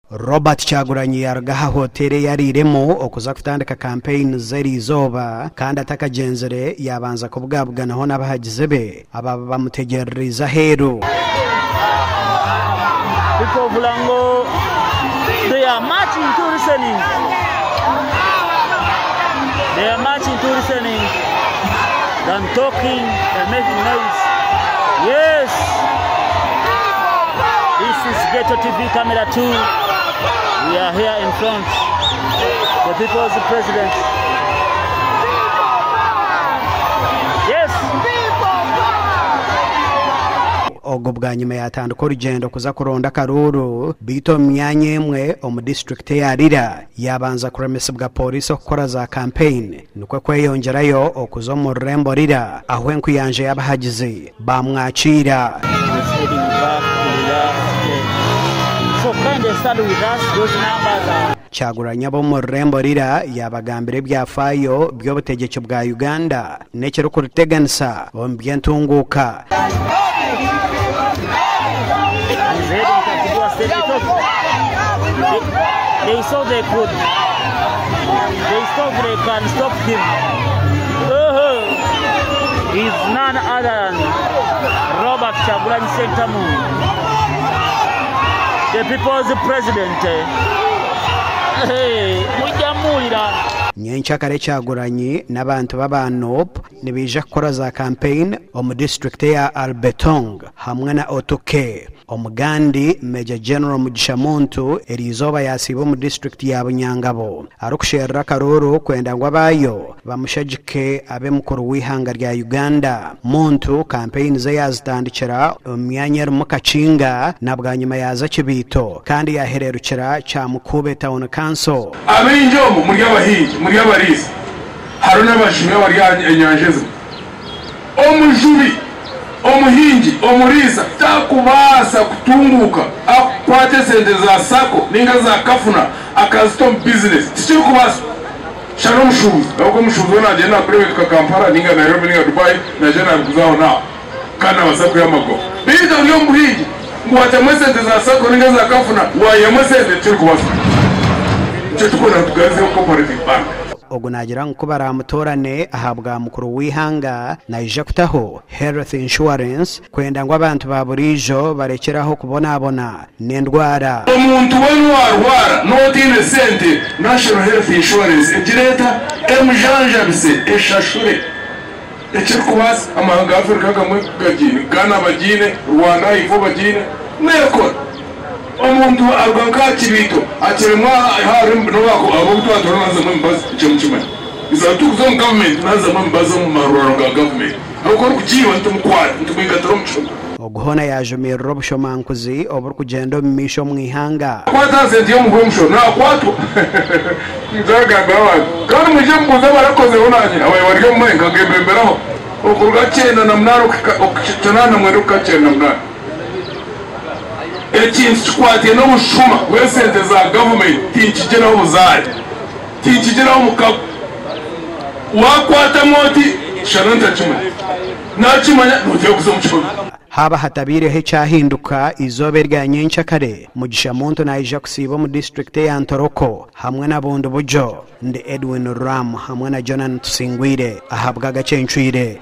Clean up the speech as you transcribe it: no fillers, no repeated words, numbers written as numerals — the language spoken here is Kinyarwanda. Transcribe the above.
Robert Kyagulanyi yaragaha hoteli yariremo okuza kutandika campaign zeri izoba kandi atakagenzere yabanza kubwabwanaho n'abahagize be aba bamutegereza heru. People of Bulango, they are marching to listening. They are marching to listening than talking and making noise. Yes, this is Ghetto TV Camera 2. We are here in front. The people's president. Yes. Ogo bwanyuma yatandika urugendo kuza kuronda karuru bito myanya emwe omu district yarira yabanza kuremesebwa polisi okukora za campaign nuko kweyongerayo okuza mu Rembo rira aho enkuyanje y'abahagize bamwakira. Kyagulanyi abo mu Rembo rira yabagambire byafaayo by'obutegeki bwa Uganda nekero kuruteganisa omu byentunguka. They saw they could. They thought they can stop him. He's none other than Robert Kyagulanyi Ssentamu, the people's president. Mujamulira. Nyenkyakare Kyagulanyi n'abantu b'abanop nibija kukora za campaign omu district ya Albetong hamwe na Otoke. Omugandi Major General Mugisha Muntu erizoba yasibo mu district ya Bunyangabo arukusherera karuru kwenda ngo abayo bamushagike abe mukuru w'ihanga rya Uganda. Muntu campaign ze yazitandikira myanya mu Kacinga nabwanyuma yaza Kibito kandi yahererukira cya Mukube Town Council. Abenjomo muri abahingi muri abarizi haruna bashimwe bari enyanjeze omujubi omuhingi omuriza takubasa kutunguka akwate sente za sako ninga za kafuna akazito business tikiri kubasa shano mushuzi ahubwo mushuzi onagenda private ka Kampala ninga Nairobi ninga Dubai na jana kuzaho na kana basako y'amago bizo lyo muhingi ngwate sente za sako ninga za kafuna waye sente tikiri kubasa cyo tukona tugaze ko cooperative bank. Ogu nagira nko baramutorane ahabwa mukuru w'ihanga naija kutaho health insurance kwenda ngo abantu baburijo barekeraho kubonabona n'endwara. Omuntu warwara notine sente national health insurance ejireta emjanjabise eshashure ekiri kubasa amahanga Afrika kamwe gagine Ghana bagine Rwanda ifo bagine neko omuntu arwanka Kibito akiremwa hari nobako abo gutwatoro naza mu mbazi cyemchima izatukuzo mu government naza mu mbazi mu maroro ga government akora kujiwa ntumkwara ntumwigatoro mchuma. Oguhona yajumira Robushomankuzi obur kugendo misho mwihanga kwata sente yo mugomsho na kwato nzaga bawa kandi muje mbuza barakoze onanye abaye baryo mu menga gebemberaho okuruga cyenda na mnaro okicana mwero kacenda mnaro ekintu kikwatiye n'obushuma bw'esente za government tinkigeraho buzari tinkigeraho mukago wakwata moti shananta kimanya nakimanya nugiye kuza mu kigo haba hatabireho icyahinduka izobe rya Nyenkyakare Mugisha Muntu naija kusiba mu district ya Ntoroko hamwe na Bondo Bujo ndi Edwin Ram hamwe na Jonan Tusingwire ahabwa gacencwire.